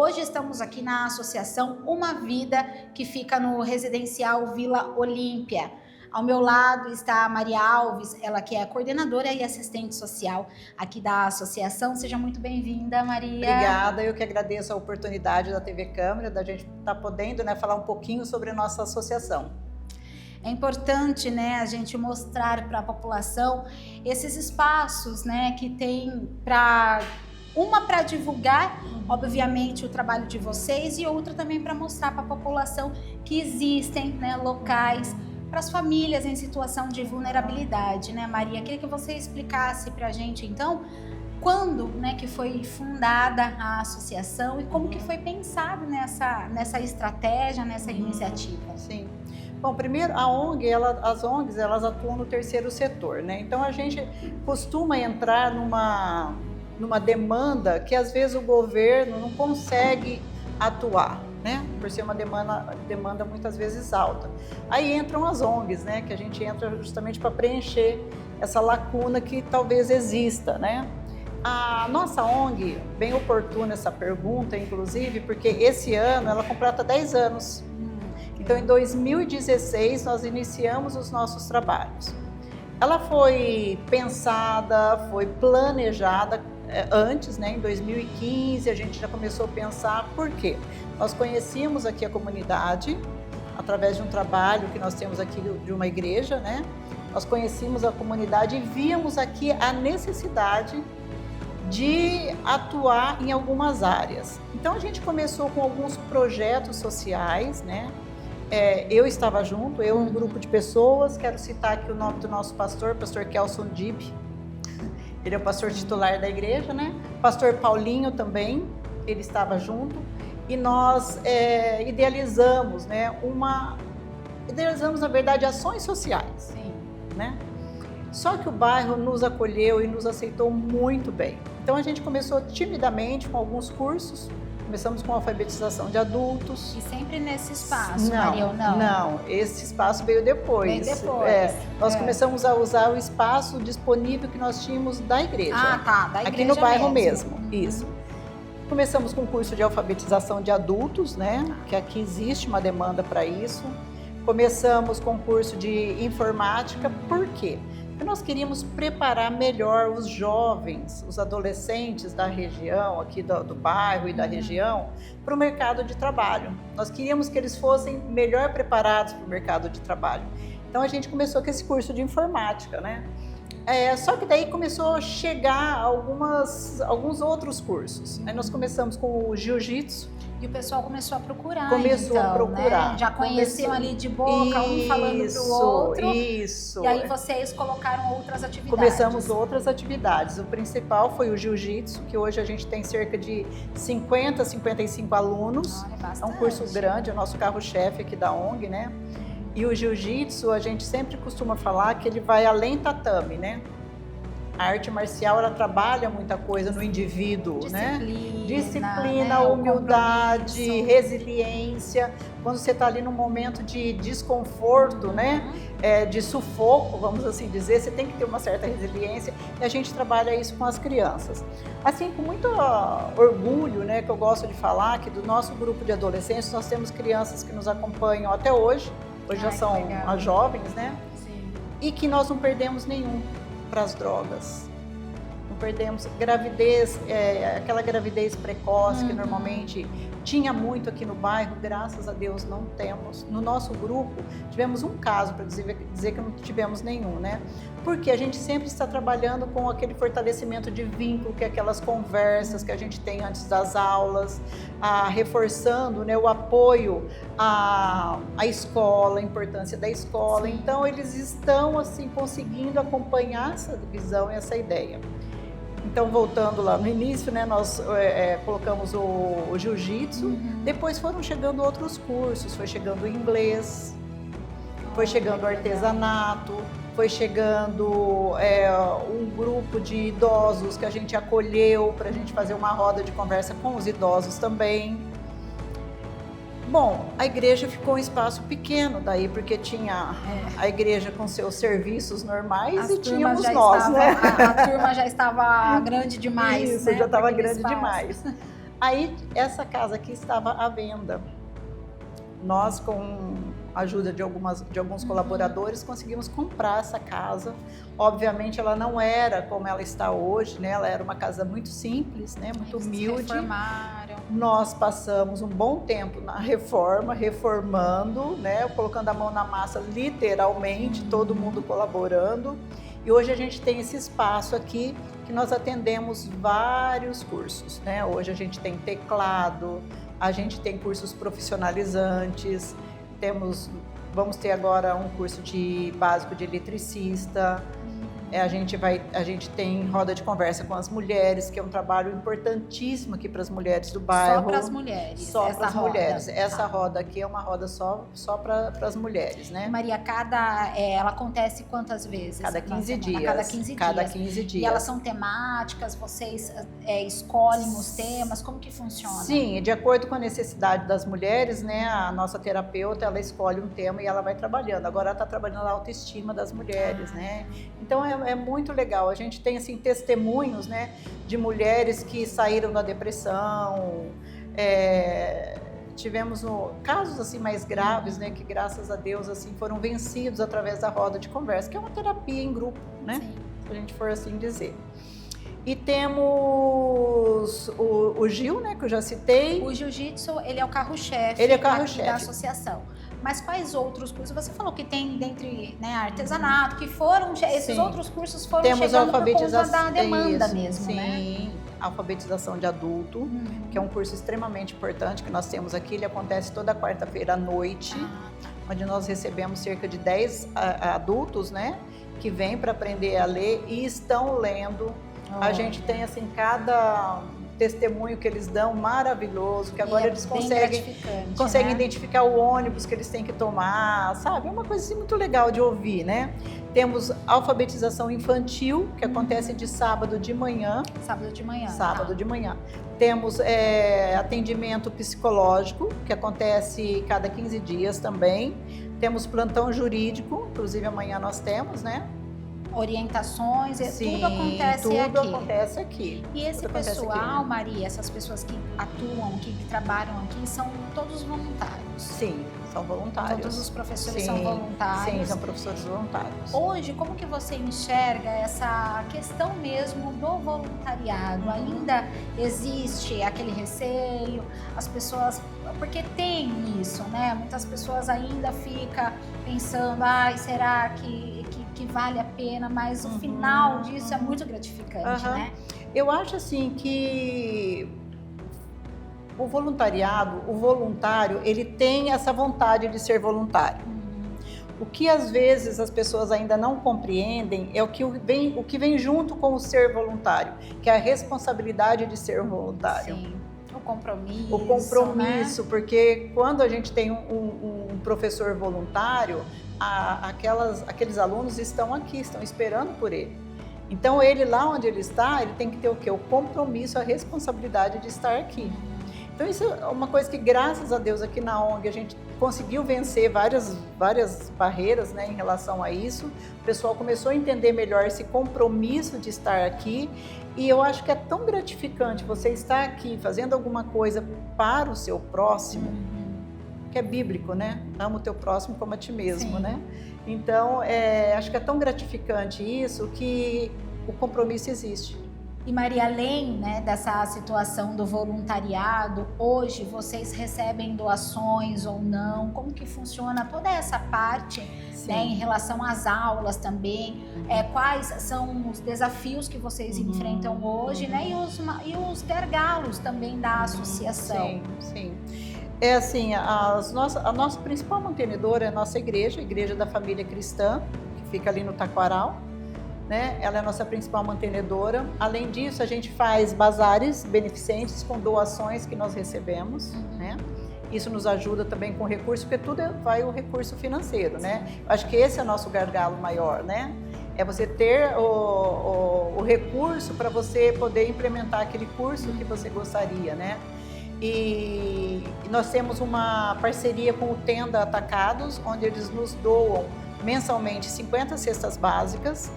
Hoje estamos aqui na Associação Uma Vida, que fica no residencial Vila Olímpia. Ao meu lado está a Maria Alves, ela que é a coordenadora e assistente social aqui da associação. Seja muito bem-vinda, Maria. Obrigada, eu que agradeço a oportunidade da TV Câmara, da gente estar podendo, falar um pouquinho sobre a nossa associação. É importante, a gente mostrar para a população esses espaços, que tem para divulgar, obviamente, o trabalho de vocês, e outra também para mostrar para a população que existem, locais para as famílias em situação de vulnerabilidade, Maria? Queria que você explicasse para a gente, então, quando, que foi fundada a associação e como que foi pensado nessa estratégia, nessa iniciativa. Sim. Bom, primeiro, as ONGs, elas atuam no terceiro setor, Então, a gente costuma entrar numa demanda que, às vezes, o governo não consegue atuar, por ser uma demanda muitas vezes alta. Aí entram as ONGs, que a gente entra justamente para preencher essa lacuna que talvez exista, A nossa ONG, bem oportuna essa pergunta, inclusive, porque esse ano ela completa 10 anos. Então, em 2016, nós iniciamos os nossos trabalhos. Ela foi pensada, foi planejada antes, em 2015, a gente já começou a pensar. Por quê? Nós conhecíamos aqui a comunidade, através de um trabalho que nós temos aqui de uma igreja, Nós conhecíamos a comunidade e víamos aqui a necessidade de atuar em algumas áreas. Então, a gente começou com alguns projetos sociais, Eu estava junto, um grupo de pessoas. Quero citar aqui o nome do nosso pastor Kelson Dib. Ele é o pastor titular da igreja, Pastor Paulinho também, ele estava junto. E nós idealizamos, idealizamos, na verdade, ações sociais. Sim. Só que o bairro nos acolheu e nos aceitou muito bem. Então, a gente começou timidamente com alguns cursos. Começamos com alfabetização de adultos. E sempre nesse espaço, Maria, ou não? Não, esse espaço veio depois. Veio depois. Nós começamos a usar o espaço disponível que nós tínhamos da igreja. Ah, tá, da igreja aqui no bairro mesmo. Uhum. Isso. Começamos com o curso de alfabetização de adultos, que aqui existe uma demanda para isso. Começamos com o curso de informática. Por quê? Porque nós queríamos preparar melhor os jovens, os adolescentes da região, aqui do bairro e da região, para o mercado de trabalho. Nós queríamos que eles fossem melhor preparados para o mercado de trabalho. Então, a gente começou com esse curso de informática, Só que daí começou a chegar alguns outros cursos. Aí nós começamos com o jiu-jitsu. E o pessoal começou a procurar. Começou a procurar. Já conheciam ali de boca, um falando para o outro. Isso. E aí vocês colocaram outras atividades. Começamos outras atividades. O principal foi o jiu-jitsu, que hoje a gente tem cerca de 50, 55 alunos. Olha, bastante. É um curso grande, é o nosso carro-chefe aqui da ONG, E o jiu-jitsu, a gente sempre costuma falar que ele vai além tatame, A arte marcial, ela trabalha muita coisa no indivíduo, Disciplina, humildade, resiliência. Quando você está ali num momento de desconforto, de sufoco, vamos assim dizer, você tem que ter uma certa resiliência, e a gente trabalha isso com as crianças. Assim, com muito orgulho, que eu gosto de falar, que do nosso grupo de adolescentes, nós temos crianças que nos acompanham até hoje já são as jovens, Sim. E que nós não perdemos nenhum para as drogas. Não perdemos gravidez, aquela gravidez precoce que normalmente tinha muito aqui no bairro, graças a Deus não temos. No nosso grupo tivemos um caso, para dizer que não tivemos nenhum, Porque a gente sempre está trabalhando com aquele fortalecimento de vínculo, que é aquelas conversas que a gente tem antes das aulas, reforçando o apoio à escola, a importância da escola. Sim. Então, eles estão assim conseguindo acompanhar essa visão e essa ideia. Então, voltando lá no início, nós colocamos o jiu-jitsu, depois foram chegando outros cursos, foi chegando o inglês, foi chegando o artesanato, foi chegando um grupo de idosos que a gente acolheu para a gente fazer uma roda de conversa com os idosos também. Bom, a igreja ficou um espaço pequeno daí, porque tinha a igreja com seus serviços normais e tínhamos nós, A turma já estava grande demais, Isso, já estava grande demais. Aí essa casa aqui estava à venda. Nós, com a ajuda de alguns colaboradores, conseguimos comprar essa casa. Obviamente ela não era como ela está hoje, né? Ela era uma casa muito simples, né? Muito humilde. Se reformaram. Nós passamos um bom tempo na reforma, reformando, né? Colocando a mão na massa, literalmente, todo mundo colaborando. E hoje a gente tem esse espaço aqui que nós atendemos vários cursos, né? Hoje a gente tem teclado, a gente tem cursos profissionalizantes, vamos ter agora um curso básico de eletricista. A gente tem roda de conversa com as mulheres, que é um trabalho importantíssimo aqui para as mulheres do bairro. Só para as mulheres? Só para as mulheres. Essa roda aqui é uma roda só para as mulheres, né? Maria, ela acontece quantas vezes? Cada 15 dias. Cada 15 dias. E elas são temáticas? Vocês escolhem os temas? Como que funciona? Sim, de acordo com a necessidade das mulheres, né? A nossa terapeuta, ela escolhe um tema e ela vai trabalhando. Agora ela está trabalhando a autoestima das mulheres, né? Então é muito legal. A gente tem assim testemunhos, né, de mulheres que saíram da depressão. Tivemos casos assim mais graves, né, que graças a Deus assim foram vencidos através da roda de conversa, que é uma terapia em grupo, né? Sim. Se a gente for assim dizer. E temos o Gil, né, que eu já citei. O jiu-jitsu, ele é o carro-chefe da associação. Mas quais outros cursos? Você falou que tem dentre, né, artesanato, que foram, esses outros cursos foram chegando por conta da demanda mesmo, sim, né? Sim, alfabetização de adulto, que é um curso extremamente importante que nós temos aqui. Ele acontece toda quarta-feira à noite, onde nós recebemos cerca de 10 adultos, né, que vêm para aprender a ler e estão lendo. A gente tem assim cada testemunho que eles dão maravilhoso, que agora eles conseguem identificar o ônibus que eles têm que tomar, sabe? É uma coisa assim muito legal de ouvir, né? Temos alfabetização infantil, que acontece de sábado de manhã. Sábado de manhã. Temos atendimento psicológico, que acontece cada 15 dias também. Temos plantão jurídico, inclusive amanhã nós temos, né? Orientações, tudo acontece aqui. E esse pessoal, Maria, essas pessoas que atuam aqui, que trabalham aqui, são todos voluntários? Sim, são voluntários. Todos os professores são voluntários? Sim, são professores voluntários. Hoje, como que você enxerga essa questão mesmo do voluntariado? Ainda existe aquele receio? As pessoas... Porque tem isso, né? Muitas pessoas ainda ficam pensando, será que vale a pena? Mas o final disso é muito gratificante, né? Eu acho assim que o voluntário, ele tem essa vontade de ser voluntário. O que às vezes as pessoas ainda não compreendem é o que vem junto com o ser voluntário, que é a responsabilidade de ser voluntário. Sim. O compromisso, né? Porque quando a gente tem um professor voluntário, aqueles alunos estão aqui, estão esperando por ele. Então ele lá onde ele está, ele tem que ter o quê? O compromisso, a responsabilidade de estar aqui. Então isso é uma coisa que graças a Deus aqui na ONG a gente conseguiu vencer várias barreiras, né, em relação a isso. O pessoal começou a entender melhor esse compromisso de estar aqui. E eu acho que é tão gratificante você estar aqui fazendo alguma coisa para o seu próximo, que é bíblico, né? Ama o teu próximo como a ti mesmo, sim, né? Então, acho que é tão gratificante isso que o compromisso existe. E Maria, além, né, dessa situação do voluntariado, hoje vocês recebem doações ou não? Como que funciona toda essa parte, né, em relação às aulas também? Quais são os desafios que vocês enfrentam hoje, né? E os gargalos também da associação? Sim, sim. É assim, a nossa principal mantenedora é a nossa igreja, a Igreja da Família Cristã, que fica ali no Taquaral. Né? Ela é a nossa principal mantenedora. Além disso, a gente faz bazares beneficentes com doações que nós recebemos, né? Isso nos ajuda também com recurso, porque tudo vai o recurso financeiro, né? Acho que esse é o nosso gargalo maior, né? É você ter o recurso para você poder implementar aquele curso que você gostaria, né? E nós temos uma parceria com o Tenda Atacados, onde eles nos doam mensalmente 50 cestas básicas.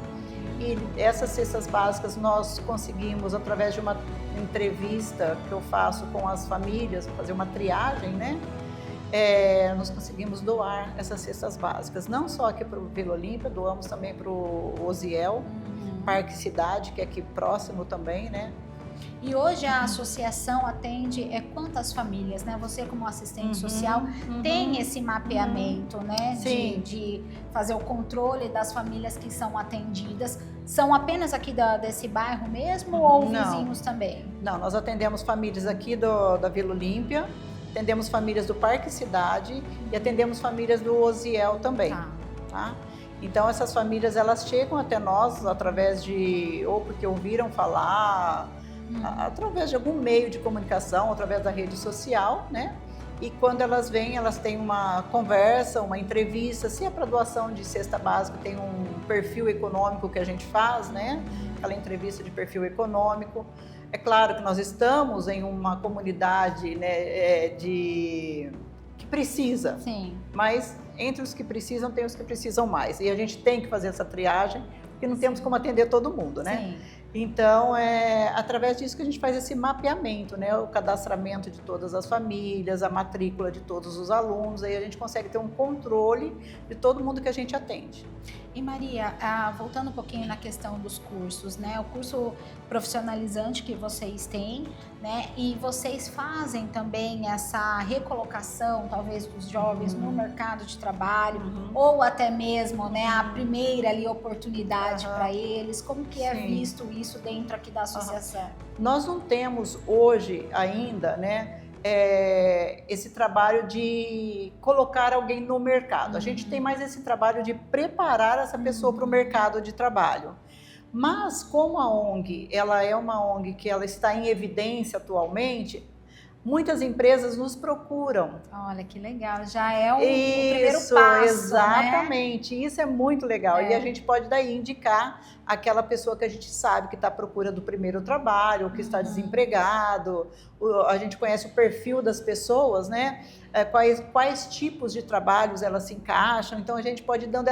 E essas cestas básicas nós conseguimos, através de uma entrevista que eu faço com as famílias, fazer uma triagem, né? Nós conseguimos doar essas cestas básicas, não só aqui para o Vila Olímpia, doamos também para o Osiel, Parque Cidade, que é aqui próximo também, né? E hoje a associação atende quantas famílias, né? Você como assistente social tem esse mapeamento, né? De fazer o controle das famílias que são atendidas. São apenas aqui desse bairro mesmo ou vizinhos também? Não, nós atendemos famílias aqui da Vila Olímpia, atendemos famílias do Parque Cidade e atendemos famílias do Osiel também, tá? Então essas famílias elas chegam até nós através ou porque ouviram falar, através de algum meio de comunicação, através da rede social, né? E quando elas vêm, elas têm uma conversa, uma entrevista. Se é para doação de cesta básica, tem um perfil econômico que a gente faz, né? Aquela entrevista de perfil econômico. É claro que nós estamos em uma comunidade, né, que precisa, mas entre os que precisam, tem os que precisam mais. E a gente tem que fazer essa triagem, porque não temos como atender todo mundo, né? Então, através disso que a gente faz esse mapeamento, né? O cadastramento de todas as famílias, a matrícula de todos os alunos, aí a gente consegue ter um controle de todo mundo que a gente atende. E Maria, voltando um pouquinho na questão dos cursos, né? O curso profissionalizante que vocês têm, né? E vocês fazem também essa recolocação, talvez, dos jovens no mercado de trabalho, ou até mesmo, né, a primeira ali oportunidade para eles. Como que é visto isso dentro aqui da associação? Nós não temos hoje ainda, né? Esse trabalho de colocar alguém no mercado. A gente tem mais esse trabalho de preparar essa pessoa para o mercado de trabalho. Mas como a ONG, ela é uma ONG que ela está em evidência atualmente, muitas empresas nos procuram. Olha que legal, já é o primeiro passo, exatamente, né? Isso é muito legal. E a gente pode daí indicar aquela pessoa que a gente sabe que está à procura do primeiro trabalho, ou que está desempregado. A gente conhece o perfil das pessoas, né? Quais tipos de trabalhos elas se encaixam. Então a gente pode ir dando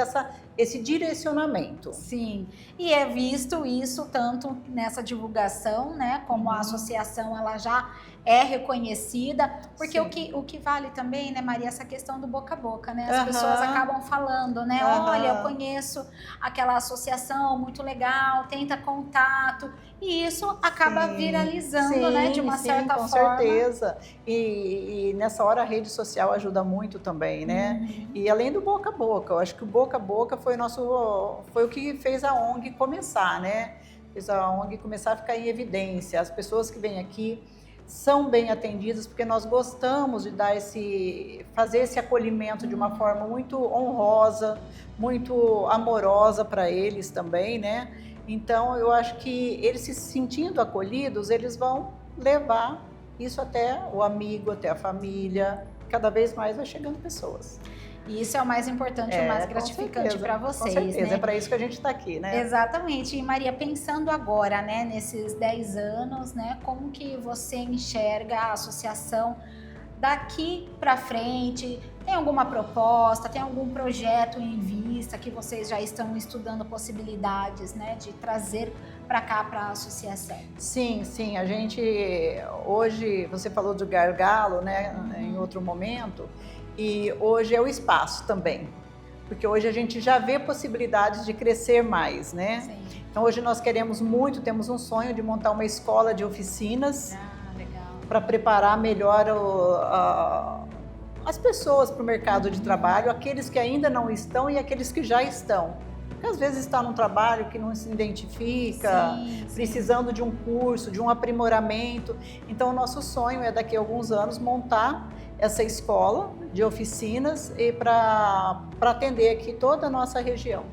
esse direcionamento. Sim, e é visto isso tanto nessa divulgação, né? Como a associação ela já é reconhecida, porque o que vale também, né, Maria, essa questão do boca a boca, né? As pessoas acabam falando, né? Olha, eu conheço aquela associação, muito legal, tenta contato, e isso acaba viralizando, né, de uma certa forma. Com certeza. E nessa hora a rede social ajuda muito também, né? E além do boca a boca, eu acho que o boca a boca foi o que fez a ONG começar, né? Fez a ONG começar a ficar em evidência. As pessoas que vêm aqui são bem atendidas porque nós gostamos de fazer esse acolhimento de uma forma muito honrosa, muito amorosa para eles também, né? Então eu acho que eles se sentindo acolhidos, eles vão levar isso até o amigo, até a família. Cada vez mais vai chegando pessoas. E isso é o mais importante e o mais gratificante para vocês, com certeza, né? É para isso que a gente está aqui, né? Exatamente. E Maria, pensando agora, né, nesses 10 anos, né, como que você enxerga a associação daqui para frente? Tem alguma proposta, tem algum projeto em vista que vocês já estão estudando possibilidades, né, de trazer para cá, para a associação? Sim, a gente hoje, você falou do gargalo, né, em outro momento, e hoje é o espaço também, porque hoje a gente já vê possibilidades de crescer mais, né? Sim. Então hoje nós queremos muito, temos um sonho de montar uma escola de oficinas para preparar melhor as pessoas para o mercado de trabalho, aqueles que ainda não estão e aqueles que já estão. Porque às vezes está num trabalho que não se identifica, precisando de um curso, de um aprimoramento. Então o nosso sonho é daqui a alguns anos montar essa escola de oficinas e para atender aqui toda a nossa região.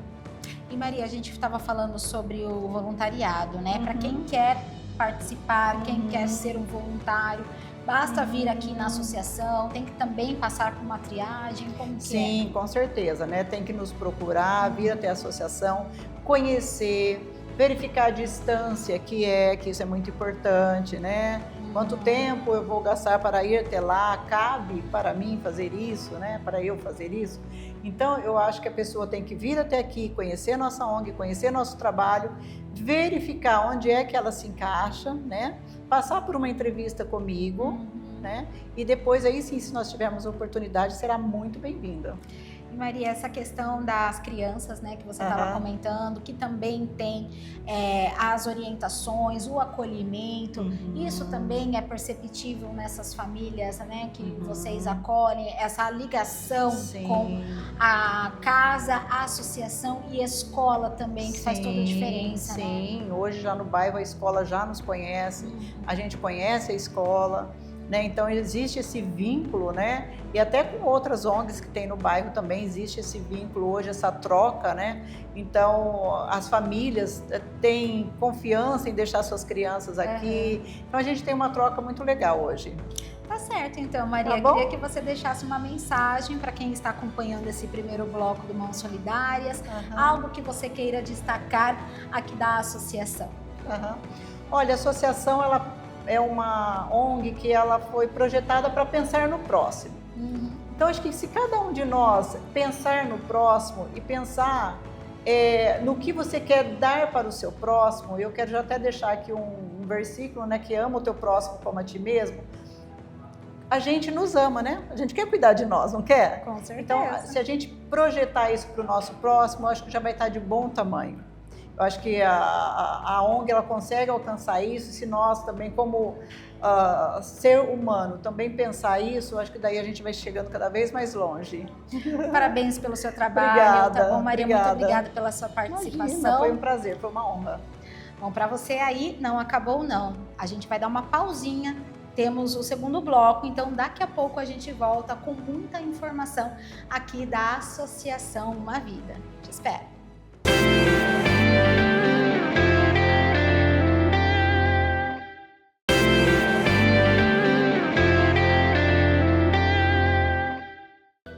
E Maria, a gente estava falando sobre o voluntariado, né? Para quem quer participar, quem quer ser um voluntário, basta vir aqui na associação, tem que também passar por uma triagem, como que Sim, com certeza, né? Tem que nos procurar, vir até a associação, conhecer, verificar a distância que isso é muito importante, né? Quanto tempo eu vou gastar para ir até lá? Cabe para mim fazer isso, né? Para eu fazer isso? Então, eu acho que a pessoa tem que vir até aqui, conhecer nossa ONG, conhecer nosso trabalho, verificar onde é que ela se encaixa, né? Passar por uma entrevista comigo, né? E depois, aí sim, se nós tivermos oportunidade, será muito bem-vinda. E Maria, essa questão das crianças, né, que você estava comentando, que também tem as orientações, o acolhimento, isso também é perceptível nessas famílias, né, que vocês acolhem, essa ligação com a casa, a associação e a escola também, que faz toda a diferença. Sim, né? Hoje já no bairro a escola já nos conhece, a gente conhece a escola. Né? Então existe esse vínculo, né? E até com outras ONGs que tem no bairro também existe esse vínculo hoje, essa troca, né? Então as famílias têm confiança em deixar suas crianças aqui. Então a gente tem uma troca muito legal hoje. Tá certo, então, Maria. Tá Queria que você deixasse uma mensagem para quem está acompanhando esse primeiro bloco do Mãos Solidárias, algo que você queira destacar aqui da associação. Olha, a associação ela é uma ONG que ela foi projetada para pensar no próximo. Então, acho que se cada um de nós pensar no próximo e pensar no que você quer dar para o seu próximo, eu quero já até deixar aqui um versículo, né, que ama o teu próximo como a ti mesmo. A gente nos ama, né? A gente quer cuidar de nós, não quer? Com certeza. Então, se a gente projetar isso para o nosso próximo, eu acho que já vai estar de bom tamanho. Eu acho que a ONG ela consegue alcançar isso, se nós também, como ser humano, também pensar isso, eu acho que daí a gente vai chegando cada vez mais longe. Parabéns pelo seu trabalho. Obrigada, Tá bom, Maria? obrigada. Muito obrigada pela sua participação. Imagina, foi um prazer, foi uma honra. Bom, para você aí, não acabou não. A gente vai dar uma pausinha, temos o segundo bloco, então daqui a pouco a gente volta com muita informação aqui da Associação Uma Vida. Te espero.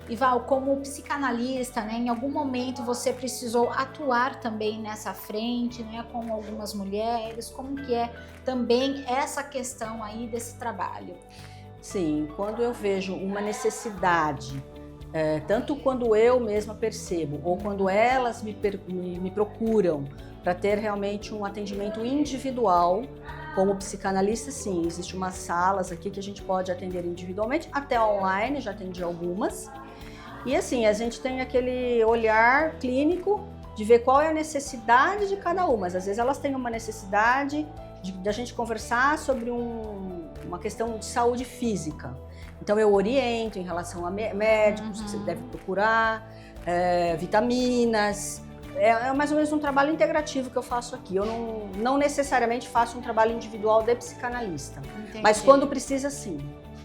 E Val, como psicanalista, né, em algum momento você precisou atuar também nessa frente, né, com algumas mulheres, como que é também essa questão aí desse trabalho? Sim, quando eu vejo uma necessidade, tanto quando eu mesma percebo, ou quando elas me procuram para ter realmente um atendimento individual, como psicanalista, sim, existem umas salas aqui que a gente pode atender individualmente, até online, já atendi algumas. E assim, a gente tem aquele olhar clínico de ver qual é a necessidade de cada uma. Às vezes elas têm uma necessidade de a gente conversar sobre uma questão de saúde física. Então eu oriento em relação a médicos que você deve procurar, vitaminas. É mais ou menos um trabalho integrativo que eu faço aqui. Eu não necessariamente faço um trabalho individual de psicanalista. Entendi. Mas quando precisa, sim.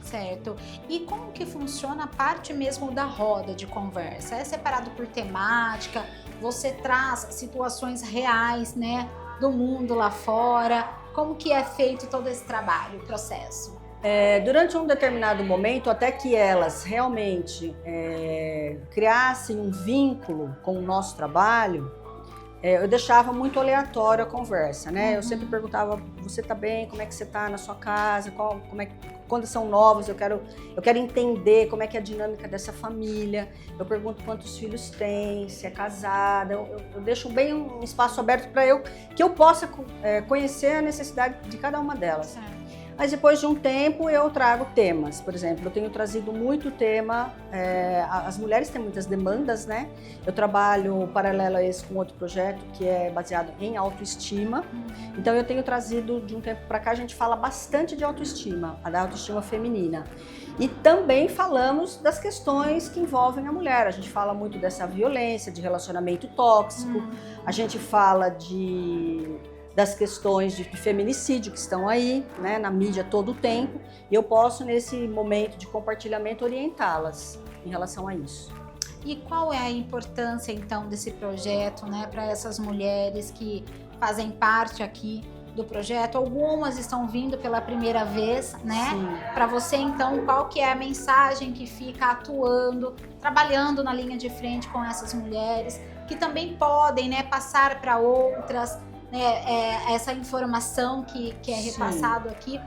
Certo. E como que funciona a parte mesmo da roda de conversa? É separado por temática? Você traz situações reais, né, do mundo lá fora? Como que é feito todo esse trabalho, o processo? Durante um determinado momento, até que elas realmente criassem um vínculo com o nosso trabalho, eu deixava muito aleatório a conversa, né? Eu sempre perguntava, você tá bem? Como é que você tá na sua casa? Quando são novos, eu quero entender como é que é a dinâmica dessa família. Eu pergunto quantos filhos tem, se é casada. Eu deixo bem um espaço aberto para que eu possa conhecer a necessidade de cada uma delas. Certo. Mas depois de um tempo eu trago temas. Por exemplo, eu tenho trazido muito tema, as mulheres têm muitas demandas, né? Eu trabalho paralelo a esse com outro projeto que é baseado em autoestima. Então eu tenho trazido de um tempo para cá, a gente fala bastante de autoestima, da autoestima feminina. E também falamos das questões que envolvem a mulher. A gente fala muito dessa violência, de relacionamento tóxico, a gente fala das questões de feminicídio que estão aí, né, na mídia todo o tempo, e eu posso, nesse momento de compartilhamento, orientá-las em relação a isso. E qual é a importância, então, desse projeto, né, para essas mulheres que fazem parte aqui do projeto? Algumas estão vindo pela primeira vez, né? Para você, então, qual que é a mensagem que fica atuando, trabalhando na linha de frente com essas mulheres, que também podem, né, passar para outras, essa informação que é repassado aqui.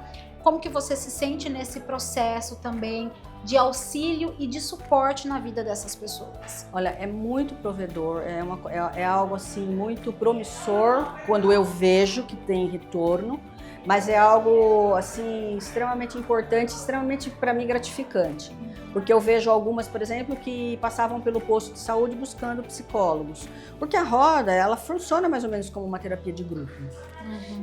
como que você se sente nesse processo também de auxílio e de suporte na vida dessas pessoas? Olha, é muito provedor, é algo assim muito promissor quando eu vejo que tem retorno, mas é algo assim extremamente importante, extremamente para mim gratificante, porque eu vejo algumas, por exemplo, que passavam pelo posto de saúde buscando psicólogos, porque a roda ela funciona mais ou menos como uma terapia de grupo.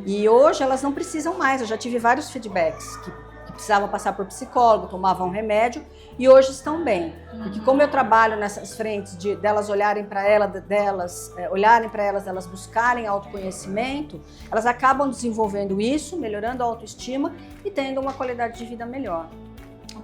E hoje elas não precisam mais. Eu já tive vários feedbacks que precisavam passar por psicólogo, tomavam remédio e hoje estão bem. Porque como eu trabalho nessas frentes delas olharem para elas buscarem autoconhecimento, elas acabam desenvolvendo isso, melhorando a autoestima e tendo uma qualidade de vida melhor.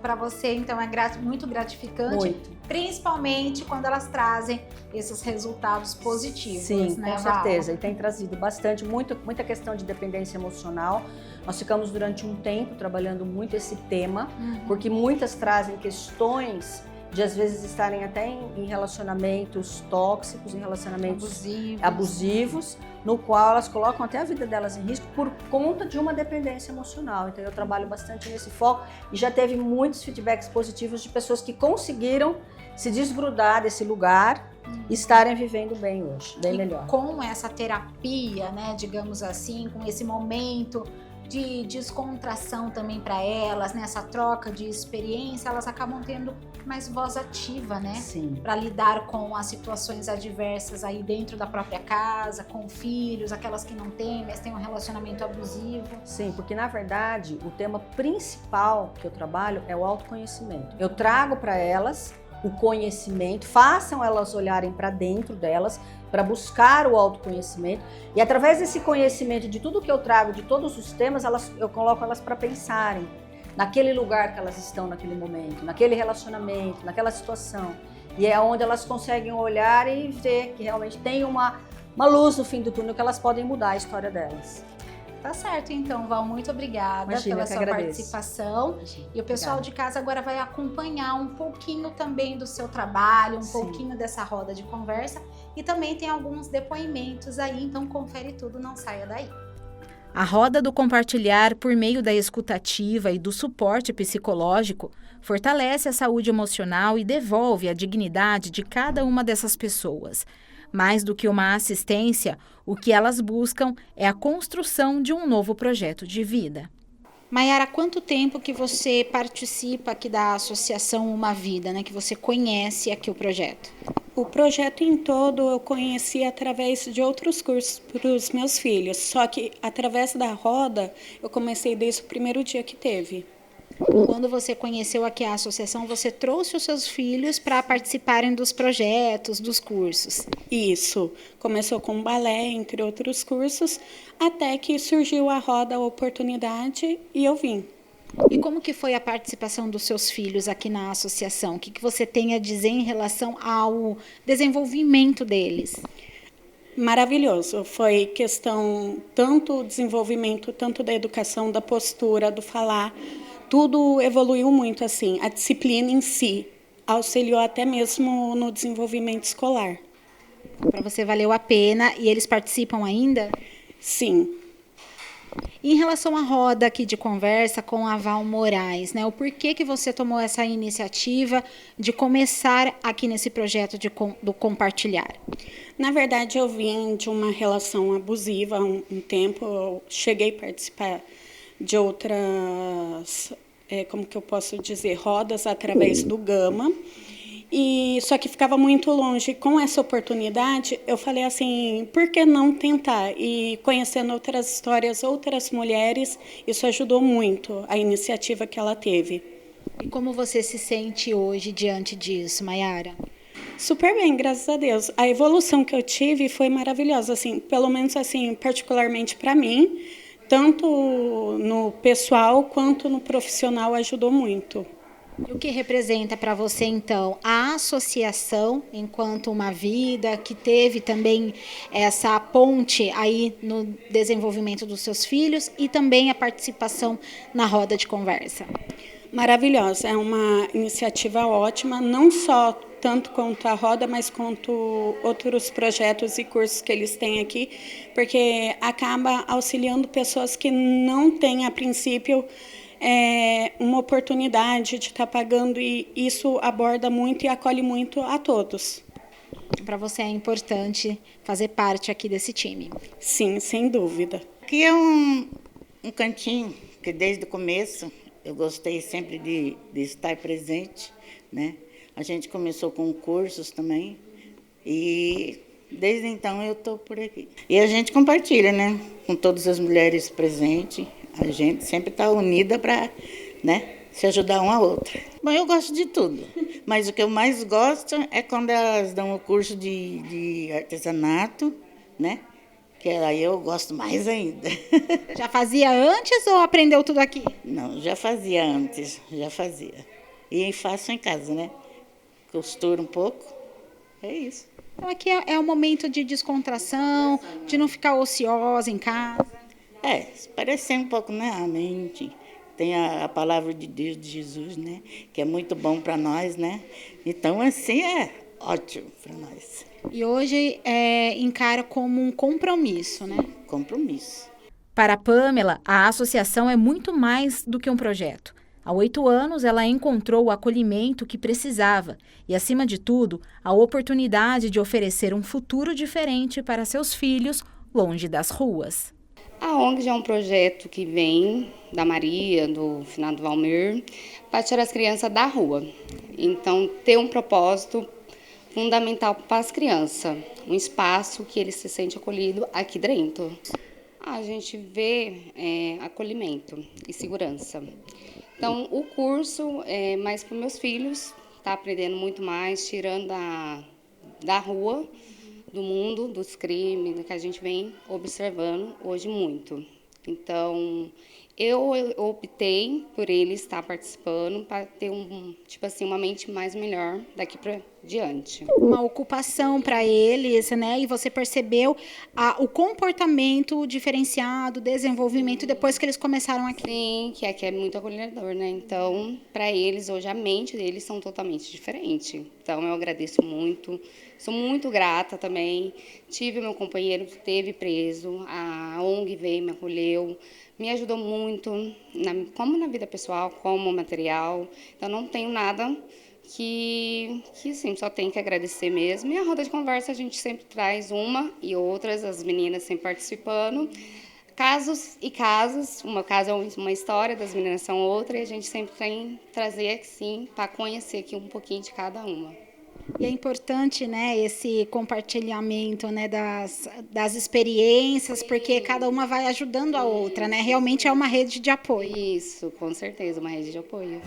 Para você, então, é muito gratificante, Muito. Principalmente quando elas trazem esses resultados positivos. Sim, né, com certeza. E tem trazido bastante, muita questão de dependência emocional. Nós ficamos durante um tempo trabalhando muito esse tema, porque muitas trazem questões de às vezes estarem até em relacionamentos tóxicos, em relacionamentos abusivos, no qual elas colocam até a vida delas em risco por conta de uma dependência emocional. Então eu trabalho bastante nesse foco e já teve muitos feedbacks positivos de pessoas que conseguiram se desgrudar desse lugar e estarem vivendo bem hoje, bem melhor. Com essa terapia, né, digamos assim, com esse momento de descontração também para elas, nessa troca de experiência, elas acabam tendo mais voz ativa, né? Sim. Para lidar com as situações adversas aí dentro da própria casa, com filhos, aquelas que não têm, mas têm um relacionamento abusivo. Sim, porque na verdade o tema principal que eu trabalho é o autoconhecimento. Eu trago para elas o conhecimento, façam elas olharem para dentro delas, para buscar o autoconhecimento, e através desse conhecimento de tudo que eu trago, de todos os temas, eu coloco elas para pensarem naquele lugar que elas estão naquele momento, naquele relacionamento, naquela situação. E é onde elas conseguem olhar e ver que realmente tem uma luz no fim do túnel, que elas podem mudar a história delas. Tá certo, então, Val, muito obrigada pela sua participação. E o pessoal de casa agora vai acompanhar um pouquinho também do seu trabalho, pouquinho dessa roda de conversa, e também tem alguns depoimentos aí, então confere tudo, não saia daí. A roda do compartilhar por meio da escutativa e do suporte psicológico fortalece a saúde emocional e devolve a dignidade de cada uma dessas pessoas. Mais do que uma assistência, o que elas buscam é a construção de um novo projeto de vida. Maiara, há quanto tempo que você participa aqui da Associação Uma Vida, né? Que você conhece aqui o projeto? O projeto em todo eu conheci através de outros cursos para os meus filhos, só que através da roda eu comecei desde o primeiro dia que teve. Quando você conheceu aqui a associação, você trouxe os seus filhos para participarem dos projetos, dos cursos? Isso. Começou com balé, entre outros cursos, até que surgiu a roda, a oportunidade, e eu vim. E como que foi a participação dos seus filhos aqui na associação? O que você tem a dizer em relação ao desenvolvimento deles? Maravilhoso. Foi questão tanto desenvolvimento, tanto da educação, da postura, do falar. Tudo evoluiu muito, assim. A disciplina em si auxiliou até mesmo no desenvolvimento escolar. Para você valeu a pena. E eles participam ainda? Sim. E em relação à roda aqui de conversa com a Val Moraes, né? O porquê que você tomou essa iniciativa de começar aqui nesse projeto do compartilhar? Na verdade, eu vim de uma relação abusiva há um tempo. Eu cheguei a participar de outras, como que eu posso dizer, rodas através do Gama, e só que ficava muito longe. Com essa oportunidade, eu falei assim, por que não tentar? E conhecendo outras histórias, outras mulheres, isso ajudou muito a iniciativa que ela teve. E como você se sente hoje diante disso, Maiara? Super bem, graças a Deus. A evolução que eu tive foi maravilhosa, assim, pelo menos assim, particularmente para mim, tanto no pessoal quanto no profissional ajudou muito. E o que representa para você, então, a associação enquanto uma vida que teve também essa ponte aí no desenvolvimento dos seus filhos e também a participação na roda de conversa? Maravilhosa, é uma iniciativa ótima, não só tanto quanto a roda, mas quanto outros projetos e cursos que eles têm aqui, porque acaba auxiliando pessoas que não têm, a princípio, uma oportunidade de estar pagando, e isso aborda muito e acolhe muito a todos. Para você é importante fazer parte aqui desse time. Sim, sem dúvida. Aqui é um cantinho que desde o começo eu gostei sempre de estar presente, né? A gente começou com cursos também e desde então eu estou por aqui. E a gente compartilha, né? Com todas as mulheres presentes, a gente sempre está unida para, né, se ajudar uma a outra. Bom, eu gosto de tudo, mas o que eu mais gosto é quando elas dão o curso de artesanato, né? Que aí eu gosto mais ainda. Já fazia antes ou aprendeu tudo aqui? Não, já fazia antes, já fazia. E faço em casa, né? Costuro um pouco, é isso. Então aqui é um momento de descontração, de não ficar ociosa em casa. Parecer um pouco, né, a mente. Tem a palavra de Deus, de Jesus, né? Que é muito bom para nós, né? Então, assim, é ótimo para nós. E hoje encara como um compromisso, né? Compromisso. Para a Pamela, a associação é muito mais do que um projeto. Há 8 anos, ela encontrou o acolhimento que precisava e, acima de tudo, a oportunidade de oferecer um futuro diferente para seus filhos longe das ruas. A ONG já é um projeto que vem da Maria, do finado Valmir, para tirar as crianças da rua. Então, ter um propósito fundamental para as crianças, um espaço que eles se sentem acolhidos aqui dentro. A gente vê acolhimento e segurança. Então, o curso é mais para meus filhos, tá aprendendo muito mais, tirando da rua, do mundo, dos crimes que a gente vem observando hoje muito. Então, eu optei por ele estar participando para ter uma mente mais melhor daqui para diante. Uma ocupação para eles, né? E você percebeu o comportamento diferenciado, o desenvolvimento depois que eles começaram aqui. Sim, que aqui é muito acolhedor, né? Então, para eles, hoje a mente deles são totalmente diferentes. Então, eu agradeço muito, sou muito grata também. Tive meu companheiro que esteve preso, a ONG veio, me acolheu, me ajudou muito, como na vida pessoal, como material. Então, não tenho nada que assim, só tem que agradecer mesmo. E a roda de conversa a gente sempre traz uma e outras, as meninas sempre participando. Casos e casos, uma caso é uma história, das meninas são outra, e a gente sempre tem que trazer assim, para conhecer aqui um pouquinho de cada uma. E é importante, né, esse compartilhamento, né, das experiências, porque cada uma vai ajudando a outra, né? Realmente é uma rede de apoio. Isso, com certeza, uma rede de apoio.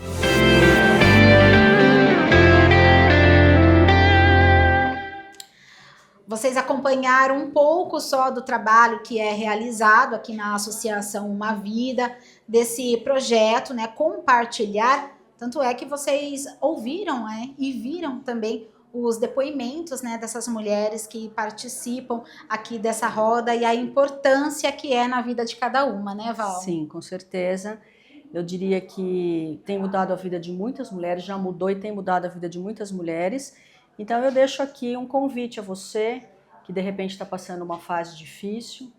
Vocês acompanharam um pouco só do trabalho que é realizado aqui na Associação Uma Vida, desse projeto, né, compartilhar. Tanto é que vocês ouviram, né, e viram também os depoimentos, né, dessas mulheres que participam aqui dessa roda e a importância que é na vida de cada uma, né, Val? Sim, com certeza. Eu diria que tem mudado a vida de muitas mulheres, já mudou e tem mudado a vida de muitas mulheres. Então eu deixo aqui um convite a você que de repente está passando uma fase difícil,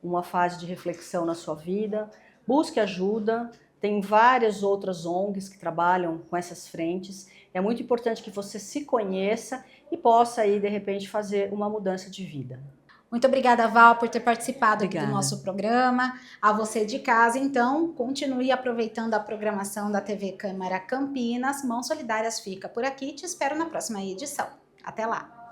uma fase de reflexão na sua vida. Busque ajuda, tem várias outras ONGs que trabalham com essas frentes. É muito importante que você se conheça e possa aí de repente fazer uma mudança de vida. Muito obrigada, Val, por ter participado aqui Obrigada. do nosso programa. A você de casa, então, continue aproveitando a programação da TV Câmara Campinas. Mãos Solidárias fica por aqui. Te espero na próxima edição. Até lá!